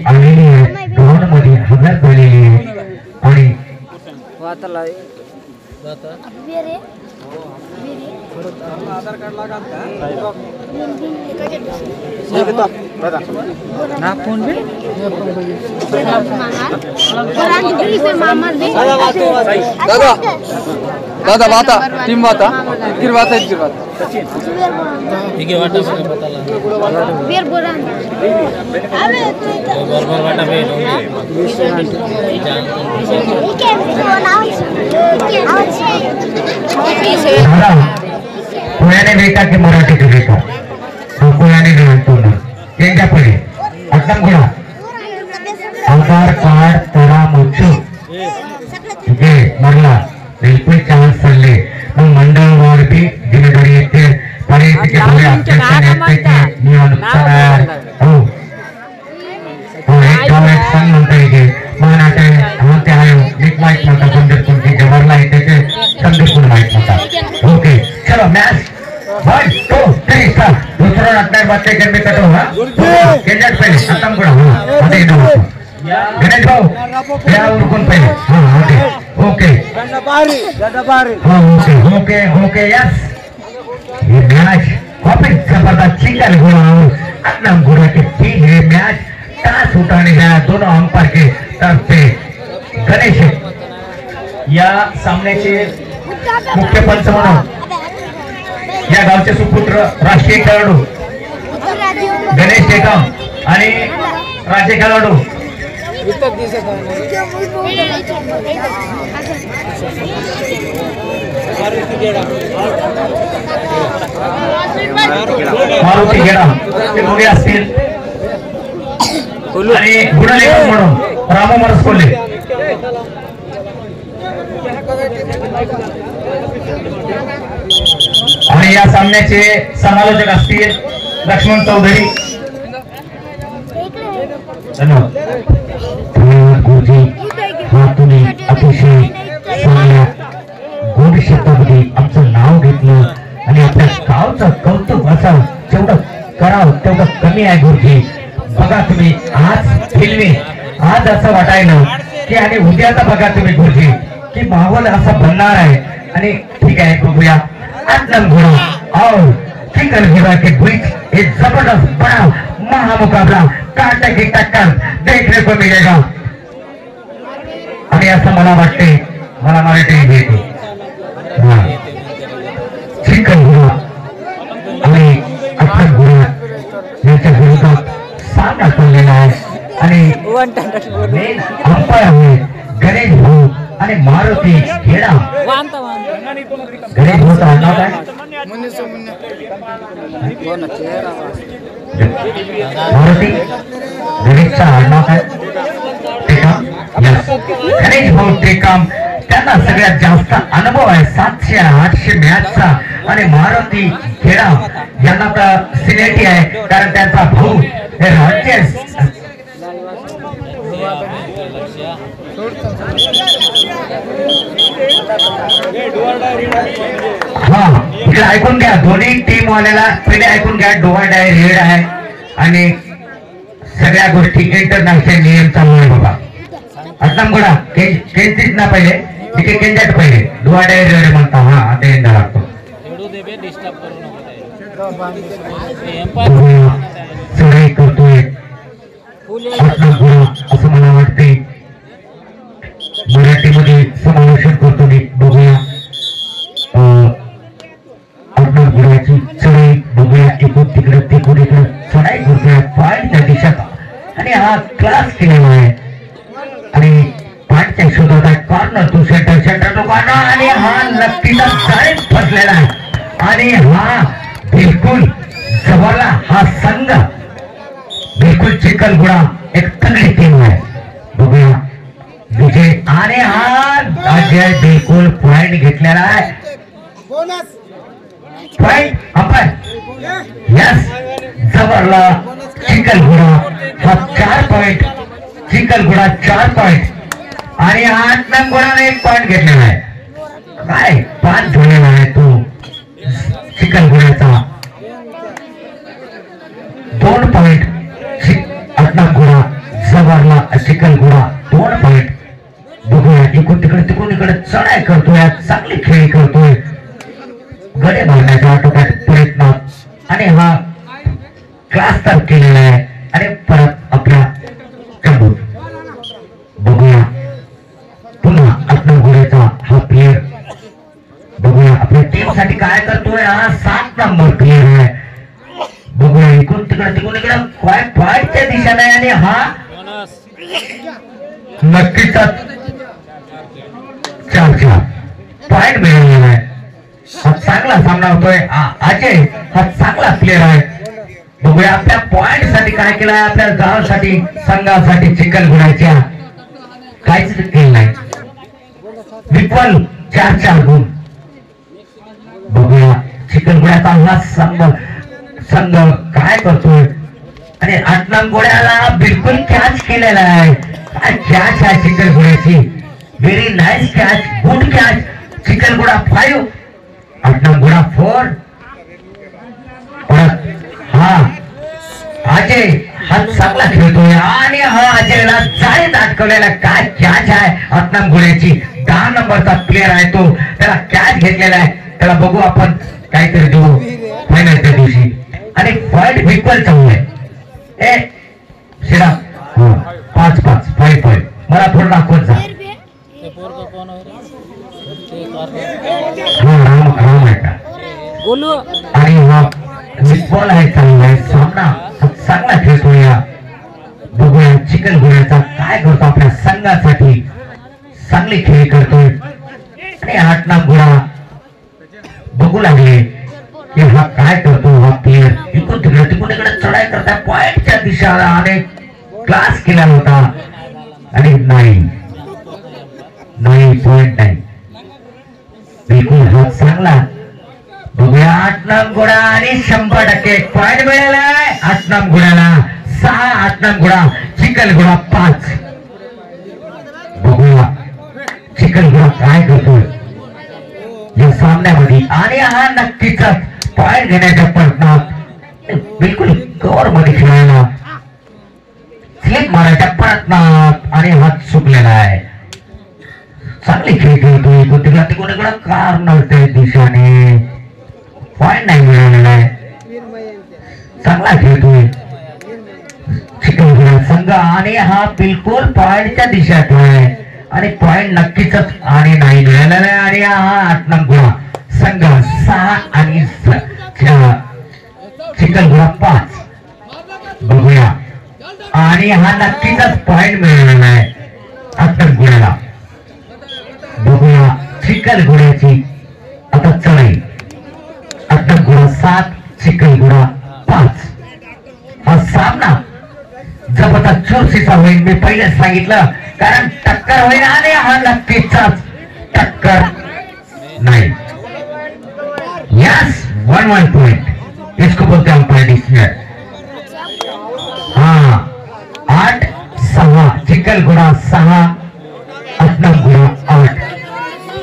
आलेली आहे ग्राउंड मध्ये हजर झालेली आहे आणि आधार कार्ड लागत ना फोन भी दादा दादा बाता टीम बाता इतकी बाता ठीक है वाटा से पता लगा बियर बोरान अबे बरबर वाटा पे पुण्याने बेटा की मराठी बेटा पुण्याने पूर्ण त्यांच्या पुढे अट्टमगुडा आधार कार्ड तरा मुच्चू हे मरला बिलकुल चान्स चालले मग मंडळवार बी जिम्मेदारी येते परिस्थिती पुढे अध्यक्ष येते नियम हो हो एक गाव एक संघ म्हणता येते मग आता म्हणते आहे नीट माहीत नव्हता संदीप कोणती जवळला येते ते संदीप कोण माहीत नव्हता ओके चलो मैच 1 2 3 स्टार्ट दूसरा रखना है बच्चे के में कटो हां केंद्र पहले खत्म करो हां अरे दो गणेश भाऊ या उरकून पहिले हां ओके ओके गंडाबारी हां ओके ओके यस ये मैच काफी जबरदस्त चिकन हुआ अपना गुड़ा के बीच ये मैच टॉस उठाने गया दोनों अंपायर के तरफ से गणेश या सामन्याचे मुख्य पंच म्हणून या गावचे सुपुत्र राष्ट्रीय खेळाडू गणेश टेकम आणि राज्य खेळाडू मारुती गेडा ते दोघे असतील आणि गुणलेखक म्हणून रामू मनस कोल्हे आणि या सामन्याचे समालोचक असतील लक्ष्मण चौधरी धन्यवाद गुरुजी हा तुम्ही अतिशय चांगल्या गोड शब्दामध्ये आमचं नाव घेतलं आणि आपल्या गावचं कौतुक असावं जेवढं करावं तेवढं कमी आहे गुरुजी बघा तुम्ही आज फिल्मी आज असं वाटायला की आणि उद्याचा बघा तुम्ही गुरुजी की माहोल असा बनणार आहे आणि ठीक आहे बघूया और चिकन गिरा के बीच एक जबरदस्त बड़ा महामुकाबला कांटे की टक्कर देखने को मिलेगा आणि असं मला वाटते मला मराठी येते चिकन गिरा आणि अख्खा गिरा याच्या विरोधात सामना चाललेला आहे आणि अंपायर आहे गणेश भाऊ आणि मारुती खेडा गणेश भाऊचा नाव काय मारुती गणेशचा नाव काय टेकम गणेश भाऊ टेकम त्यांना सगळ्यात जास्त अनुभव आहे 700-800 मॅचचा आणि मारुती खेडा यांना तर सिनियरिटी आहे कारण त्यांचा भाऊ हे राज्य हा इकडे ऐकून घ्या दोन्ही टीम वाल्याला पहिले ऐकून घ्या डोवा डाय रेड आहे आणि सगळ्या गोष्टी इंटरनॅशनल नियम चालू आहे बाबा अट्टमगुडा केंद्रित ना पहिले तिथे केंद्रात पहिले डोवा डाय रेड म्हणता हा आता यंदा लागतो सगळे करतोय असं मला वाटते मराठीमध्ये समावेशन करतो बघूया आपल्या गुराची चढाई बघूया एकूण तिकडे तिकडे चढाई करतोय पायच्या दिशेत आणि हा क्लास केलेला आहे आणि पायच्या शोधात आहे corner to center center to corner आणि हा नक्कीच जाळीत फसलेला आहे आणि हा बिलकुल जवळला हा संघ बिलकुल चिखलगुडा एक तगडी टीम आहे बघूया विजय आणि हा अजय बिलकुल पॉइंट घेतलेला आहे पॉइंट आपण यस जवळला चिखलगुडा हा 4 पॉइंट चिखलगुडा 4 पॉइंट आणि 8 नंबराने 1 पॉइंट घेतलेला आहे काय 5 झालेला आहे तो चिखलगुड्याचा 2 पॉइंट अट्टमगुडा चिखलगुडा 2 पॉइंट. बघूया इकडून तिकडे चढाई करतोय, चांगली खेळी करतोय, गडे मारण्याचा आटोक्यात प्रयत्न आणि हा क्लास तर केलेला आहे आणि परत आपल्या चंबूत. बघूया पुन्हा अत्नगुडेचा हा प्लेअर. बघूया आपल्या टीम साठी काय करतोय. हा 7 नंबर प्लेअर आहे. बघूया इकडून तिकडे काय पॉइंटच्या दिशेने आणि हा नक्कीच 4 पॉइंट मिळवलेला आहे. हा चांगला सामना होतोय. अजय हा चांगला प्लेअर आहे. बघूया आपल्या पॉइंट साठी काय केलंय, आपल्या गावासाठी संघासाठी चिखलगुड्याच्या काहीच केलं नाही. विपुल 4 गुण. बघूया चिखलगुड्याचा हा संघ काय करतोय आणि 8 नंबरला बिलकुल कॅच केलेला आहे. कॅच आहे चिखलगुड्याची. Very nice catch, good catch. Chikhalguda 5, 8 number 4. हा अजय हा चांगला खेळतोय आणि हा अजयला जाळीत अटकवलेला काय कॅच आहे. 8 नंबरची 10 नंबरचा प्लेअर आहे तो, त्याला कॅच घेतलेला आहे. त्याला बघू आपण काहीतरी देऊ फायनलच्या दिवशी. आणि पॉइंट विक्वल चालू आहे. ए शिरा 5-5 5 पॉइंट. मला थोडं दाखवत जा. राम आहे का आणि हा विक्वल आहे. चालू आहे सामना, चांगला खेळतोय. बघूया चिखलगुड्याचा काय करतो आपल्या संघासाठी, चांगली खेळी करतोय. आणि 8 नंबर बघू लागले की हा काय करतो. हा प्लेअर इकडून तिकडे चढाई करता पॉइंटच्या दिशेला आणि क्लास केला होता आणि नाही पॉइंट नाही बिलकुल. हा चांगला. बघूया 8 नंबर आणि 100% पॉइंट मिळाला आहे 8 नंबरला. 6 8 नंबर चिखलगुडा 5. बघूया चिखलगुडा काय करतोय या सामन्यामध्ये आणि हा नक्कीच पॉइंट घेण्याच्या प्रयत्नात बिलकुल कव्हर मध्ये खेळायला स्लिप मारायच्या प्रयत्नात आणि हात चुकलेला आहे. चांगली खेळ खेळतोय. तिकडे कार्नरच्या दिशेने पॉइंट नाही मिळालेला आहे. चांगला खेळतोय चिखलगुडा संघ आणि हा बिलकुल पॉइंटच्या दिशेत आहे आणि पॉइंट नक्कीच आणि नाही मिळालेला आहे. आणि हा 8 नंबर संघ 6 आणि चिखलगुडा 5. बघूया आणि हा नक्कीच पॉइंट मिळालेला आहे 8 नंबरला. बघूया चिखलगुड्याची आता चढाई. 8 नंबर 7 चिखलगुडा 5. हा सामना जबरदस्त चुरशीचा होईल. मी पहिलेच सांगितलं कारण टक्कर होईल आणि हा नक्कीच टक्कर नाही. यस 1-1 पॉइंट इसको बोलते हैं अंपायर डिसीजन. हाँ 8-6 चिखलगुडा 6 8 नंबर 8.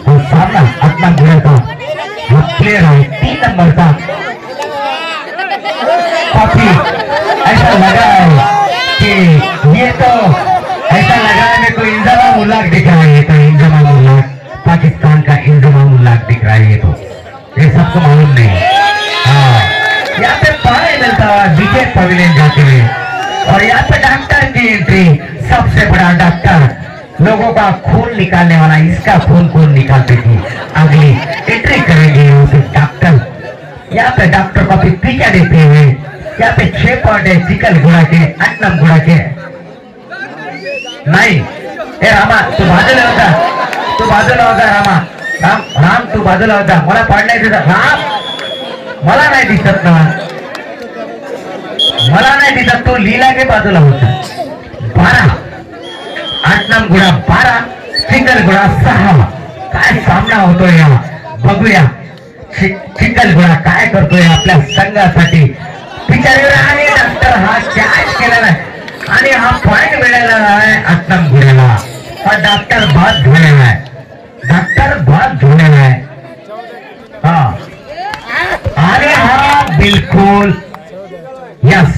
हा सामना 8 नंबरचा हा प्लेयर है 3 नंबरचा काफी ऐसा लगा है कि ये तो ऐसा लगा है मेरे को इंजमाम उल्लाख दिख रहा है. तो इंजमाम उल्लाख पाकिस्तान का इंजमाम उल्लाख दिख रहा है. ये सबको मालूम नहीं. हाँ यहाँ पे पानी मिलता हुआ विकेट पवेलियन जाते हुए और यहाँ पे डॉक्टर की एंट्री. सबसे बड़ा डॉक्टर, लोगों का खून निकालने वाला. इसका खून कौन निकालते थी. अगली एंट्री करेंगे यहाँ पे डॉक्टर. यहाँ पे डॉक्टर को पीछा देते हुए यहाँ पे 6 पॉइंट है चिखलगुडा के 8 नंबर के. नाही ए रामा तू बाजूला होता रामा. राम तू बाजूला होता. मला पॉइंट नाही दिसत. राम मला नाही दिसत ना. तू लीला के बाजूला होता. 12 8 नंबर 12 चिखलगुडा 6. काय सामना होतोय या. बघूया चिखलगुडा काय करतोय आपल्या संघासाठी. पिछाडीवर आणि डॉक्टर हा कॅच केलेला आहे आणि हा पॉइंट मिळालेला आहे 8 नंबरला. हा डॉक्टर बाद झालेला आहे. हा आणि हा बिलकुल यस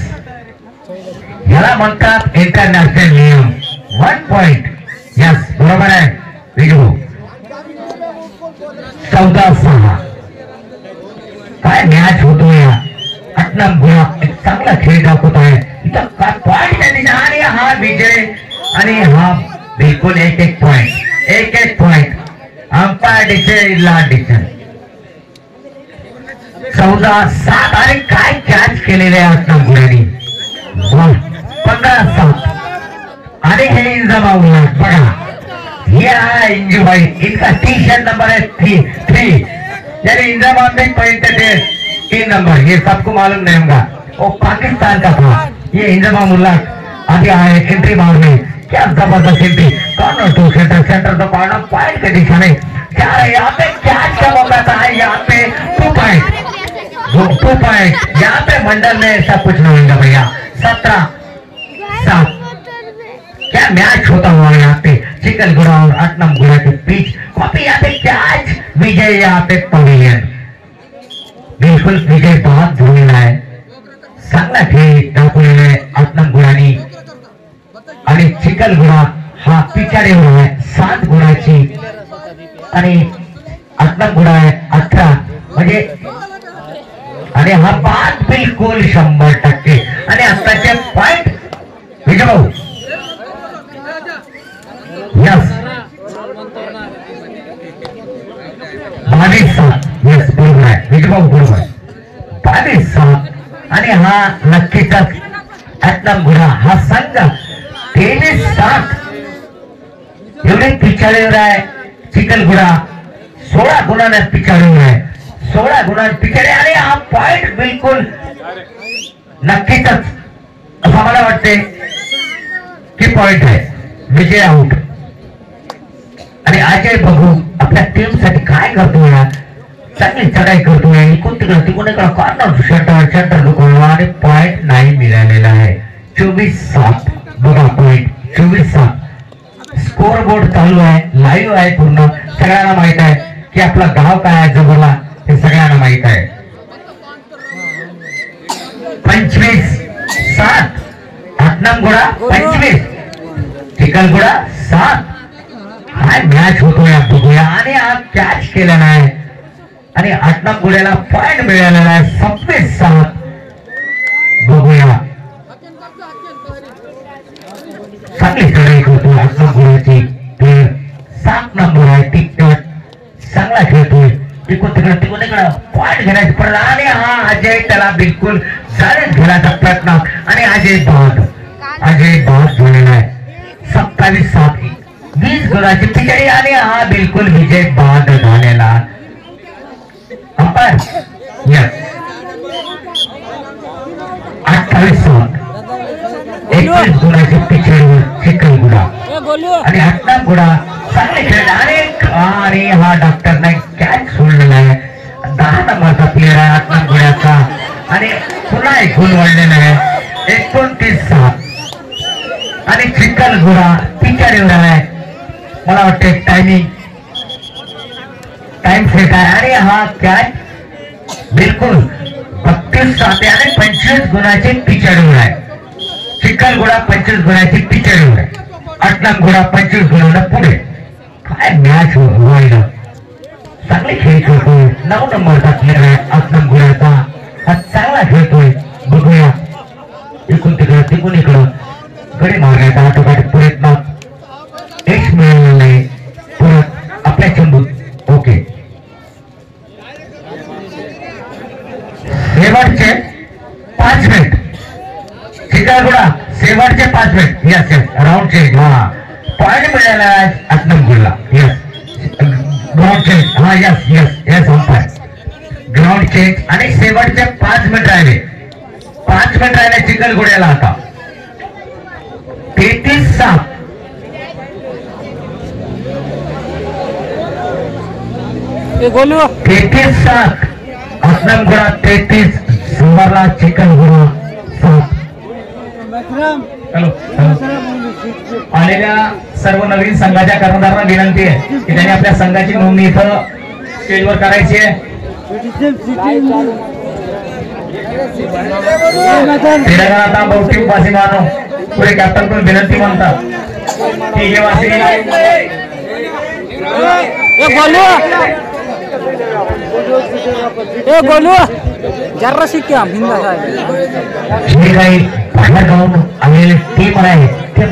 याला म्हणतात इंटरनॅशनल नियम 1 पॉइंट. यस बरोबर आहे विजू. 14-6 काय मॅच होतोय. अट्नम गुणा एक चांगला खेळ दाखवत आहे. इथं काय पॉइंट त्यांनी आणि हा विजय आणि हा बिलकुल एक पॉइंट. Umpire डिसिजनला decision. 14-7 आणि काय कॅच केलेले आहे अट्नम गुणांनी. 15-7 आणि हे इंजमावला बघा. ये है इंजू भाई, इनका टी शर्ट नंबर है 3 यानी इंजमाम में पॉइंट थे 3 नंबर. ये सबको मालूम नहीं होगा. वो पाकिस्तान का था. ये इंजमामुल्ला आगे आए एंट्री मारने. क्या जबरदस्त एंट्री. कॉर्नर टू सेंटर तो कॉर्नर पॉइंट के दिशा में जा रहे. यहाँ पे कैच का मौका था. यहाँ पे 2 पॉइंट. यहाँ पे मंडल में सब कुछ नहीं होगा भैया. 17-7 क्या मैच होता हुआ यहाँ पे चिकलगुड़ा और अट्नम गुड़ा के बीच. कॉपी यहाँ पे कैच. विजय यहाँ पे पवेलियन. बिल्कुल विजय बहुत धोलेला आहे. चांगला खेळ दाखवलेला आहे अट्नम गुडानी. आणि चिकलगुड़ा हा पिछाडीवर आहे 7 गुणाची आणि अट्नम गुड़ा आहे 18 म्हणजे. आणि हा बाद बिलकुल 100%. आणि आताचे पॉइंट विजय भाऊ. यस 22-7. यस बरोबर आहे विजय भाऊ बरोबर. 22-7 आणि हा नक्कीच अट्नम गुड़ा हा संघ 23-7 एवढे पिछाडीवर आहे. चिकलगुड़ा 16 गुणांना पिछाडीवर आहे. 16 गुणांना पिछाडी. आणि हा पॉइंट बिलकुल नक्कीच असं मला वाटते की पॉइंट आहे. विजय आउट. आणि अजय बघू आपल्या टीम साठी काय करतोय. चांगली चढाई करतोय. इकडून तिकडे कॉर्नर सेंटर दुखवला आणि पॉइंट नाही मिळालेला आहे. 24-7 बघा पॉइंट 24-7. स्कोर बोर्ड चालू आहे. लाईव्ह आहे पूर्ण. सगळ्यांना माहित आहे की आपलं गाव काय आहे जवळला हे सगळ्यांना माहित आहे. 25-7 अट्नम गुड़ा 25 चिकलगुड़ा 7. काय मॅच होतोय बघूया. आणि हा कॅच केला नाही आणि अट्नम गुड्याला पॉइंट मिळालेला आहे 26-7. बघूया चांगली चढाई करतोय अट्नम गुड्याची. 7 नंबर आहे टिकटॉक. चांगला खेळतोय. तिकडे पॉइंट घेण्याचा प्रयत्न आणि हा अजय त्याला बिलकुल जाळीत घेण्याचा प्रयत्न आणि अजय बाद झालेला आहे. 27-7 20 गुणाची पिछाडी आणि हा बिलकुल विजय बाद झालेला. अंपायर 28-7 21 गुणाची पिछाडीवर चिकलगुड़ा आणि अट्नम गुड़ा चांगले खेळ. आणि हा डॉक्टर ने कॅच सोडलेला आहे. 10 नंबरचा प्लेअर आहे अट्नम गुड्याचा आणि पुन्हा एक गोल वाढलेला आहे. 29-7 आणि चिकलगुड़ा पिछाडीवर आहे. मला वाटते टाइम सेट आहे. आणि हा कॅच बिलकुल 32-7 आणि 25 गुणाची पिछाडीवर आहे. चिकलगुड़ा 25 गुणाची पिछाडीवर आहे. अट्नम गुड़ा 25 गुणांना पुढे. काय मॅच व्हायला. चांगले खेळ खेळतोय. 9 नंबरचा प्लेअर आहे अट्नम गुड्याचा. हा चांगला खेळतोय. बघूया इकडून इकडं गडी मारण्याचा आटोकाट प्रयत्न. यश मिळालेलं नाही. परत आपल्या चेंडूत ओके. शेवटचे 5 मिनिट चिकलगुड़ा. शेवटचे 5 मिनिट. Yes round change. हा पॉइंट मिळाला आहे Attamguda. Yes ground change. हा यस अंपायर ग्राउंड चेंज. आणि शेवटचे 5 मिनिट राहिले. 5 मिनिट राहिले चिकलगुड्याला. आता 33-7 33-7 अट्नम गुड़ा 33 सुवरला चिकलगुड़ा 7. हॅलो आलेल्या सर्व नवीन संघाच्या कर्णधारांना विनंती आहे की त्यांनी आपल्या संघाची नोंदणी इथं स्टेजवर करायची आहे. तेलंगणा बहुतेक वासी मानो पुढे कॅप्टन पण विनंती म्हणतात ठीक वासी गोलू जरा शिक्या भिंदा जे काही बाहेर गावून आलेली टीम आहे ते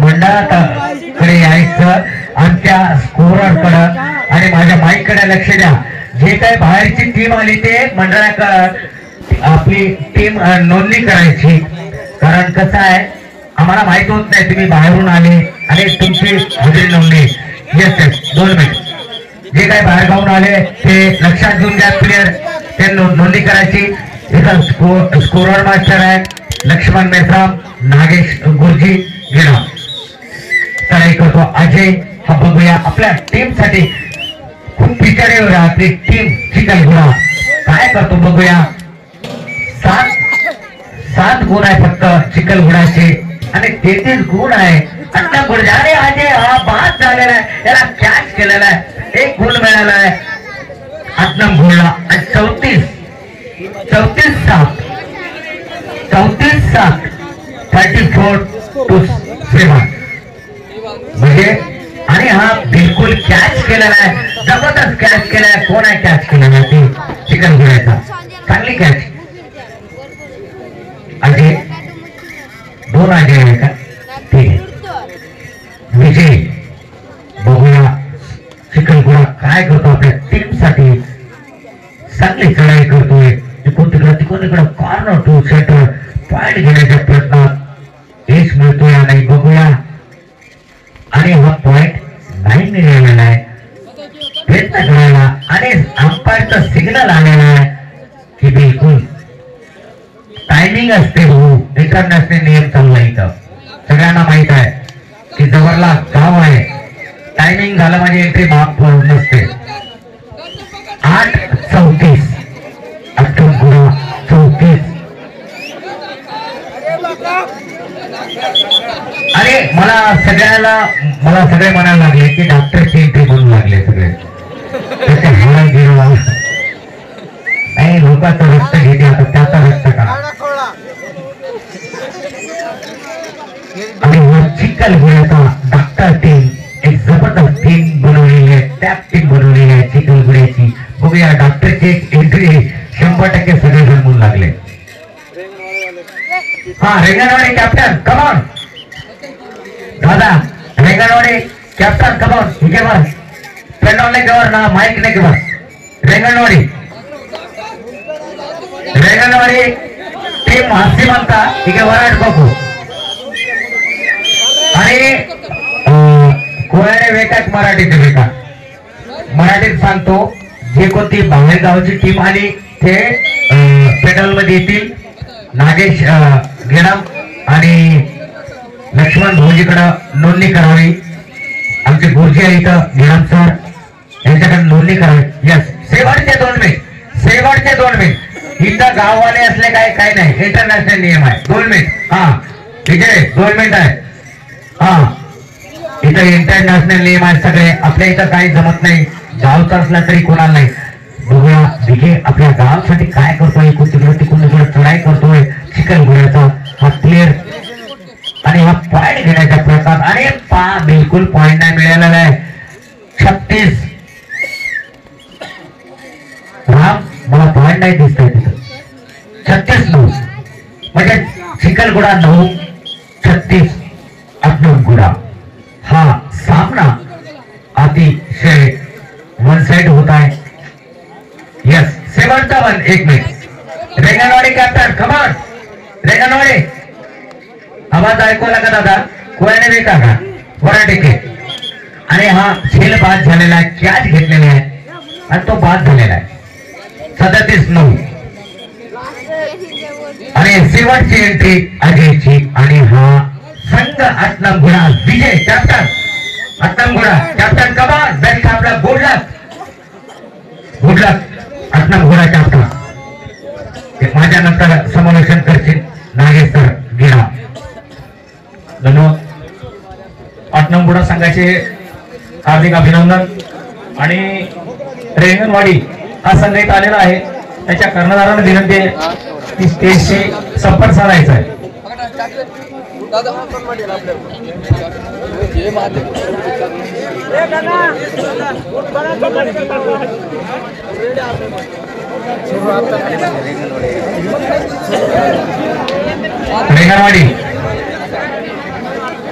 मंडळाकडे यायचं आणि त्या स्कोररकडे आणि माझ्या माईककडे लक्ष द्या. जे काही बाहेरची टीम आली ते मंडळाकडे आपली टीम नोंदणी करायची. कारण कसं आहे आम्हाला माहित होत नाही तुम्ही बाहेरून आले आणि तुमची हजेरी नोंदणी. Yes 2 minute. जे काही बाहेर गावून आले ते लक्षात घेऊन घ्या. प्लेअर ते नोंदणी करायची. एका स्कोरर मास्टर आहे लक्ष्मण मेश्राम, नागेश गुरुजी गिरा. चढाई करतो अजय. हा बघूया आपल्या टीम साठी खूप पिछाडीवर आपली टीम चिखलगुडा काय करतो बघूया. 7 गुण आहे फक्त चिखलगुडाचे आणि 33 गुण आहे अण्णा गुरुजी. अरे अजय हा बाद झालेला आहे, याला कॅच केलेला आहे, 1 गुण मिळाला आहे अण्णा गुरुला. आणि 34-7 34-7 म्हणजे आणि हा बिलकुल कॅच केलेला आहे, जबरदस्त कॅच केलाय. कोण आहे कॅच केलेला ते चिखलगुड्याचा? चांगली कॅच अजय. 2 अजय आहे का? ठीक आहे. विजय बघूया चिखलगुडा काय करतो आपल्या टीम साठी. चांगली चढाई करतोय. तिकडून तिकडं कॉर्नर टू सेंटर पॉइंट घेण्याच्या प्रयत्नात यश मिळतोय नाही बघूया. आणि हा पॉइंट नाही मिळालेला आहे. प्रयत्न करायला आणि अंपायरचा सिग्नल आलेला आहे की बिलकुल टायमिंग असते. हो इंटरनॅशनल नियम चालू आहे इथं सगळ्यांना माहित आहे की जवळला गाव आहे. टायमिंग झालं म्हणजे एंट्री माफ नसते. 8-34 34. अरे मला सगळे म्हणायला लागले की डॉक्टरची एंट्री म्हणून लागले सगळे. नाही लोकांचं रक्त घेते आता त्याचा रक्त का. आणि चिखलगुड्याचा डॉक्टर टीम एक जबरदस्त टीम बनवलेली आहे. टॅप टीम बनवलेली आहे चिखलगुड्याची. बघूया डॉक्टरची एक एंट्री 100% सगळे जमून लागले. हा रेंगणवाडी कॅप्टन कमॉन दादा. रेंगणवाडी कॅप्टन कमॉन. इथे वर पेंडॉल ने कवर ना माइक ने कवर. रेंगणवाडी टीम हास्य म्हणता इथे वराड बघू. आणि कोणाने वेकाच मराठीत वेका मराठीत सांगतो. जे कोणती बाहेर गावची टीम आली ते पेडल मध्ये येतील. नागेश गेडम आणि लक्ष्मण भाऊजीकडे नोंदणी करावी. आमचे गुरुजी आहे इथं गेडम सर यांच्याकडे नोंदणी करावी. यस शेवटचे 2 मिनिट. इथं गाववाले असले काय नाही. इंटरनॅशनल नियम आहे. 2 मिनिट. हा विजय 2 मिनिट आहे. हा इथं इंटरनॅशनल नियम आहे सगळे. आपल्या इथं काही जमत नाही. गावचा असला तरी कोणाला नाही. बघूया विजय आपल्या गावासाठी काय करतोय. तिकडून चढाई करतोय चिखलगुड्याचा हा प्लेअर. आणि हा पॉइंट घेण्याच्या प्रयत्नात आणि बिलकुल पॉइंट नाही मिळालेला आहे. 36 राम मला पॉइंट नाही दिसत आहे तिथं. 36-9 म्हणजे चिखलगुडा 9 36 अब्दुलगुडा. हा सामना अतिशय वन साइड होत आहे. Yes 7-1. 1 minute. Renganwadi captain come on. Renganwadi आवाज ऐकू का दादा. कोणाने वेका का वराटिके. आणि हा खेळ बाद झालेला आहे. कॅच घेतलेला आहे आणि तो बाद झालेला आहे. 37-9 आणि शेवटची एंट्री अजयची. आणि हा संघ Attamguda Vijay captain. Attamguda captain come on. Best आपला गुड लक अट्टमगुडा कॅप्टन. माझ्या नंतर समालोचन करतील नागेश सर गिरा. धन्यवाद. अट्टमगुडा संघाचे हार्दिक अभिनंदन. आणि रेंगणवाडी हा संघ इथं आलेला आहे. त्याच्या कर्णधारांना विनंती आहे की स्टेजशी संपर्क साधायचा आहे. रेंगणवाडी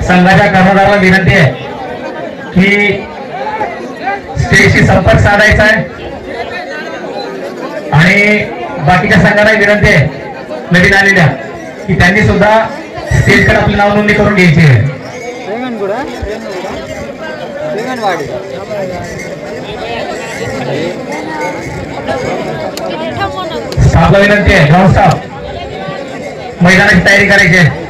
संघाच्या कर्णधाराला विनंती आहे की स्टेजशी संपर्क साधायचा आहे आणि बाकीच्या संघाला विनंती आहे नवीन आलेल्या की त्यांनी सुद्धा स्टेजकडे आपली नाव नोंदणी करून घ्यायची आहे. स्टाफला विनंती आहे, ग्राउंड स्टाफ मैदानाची तयारी करायची आहे.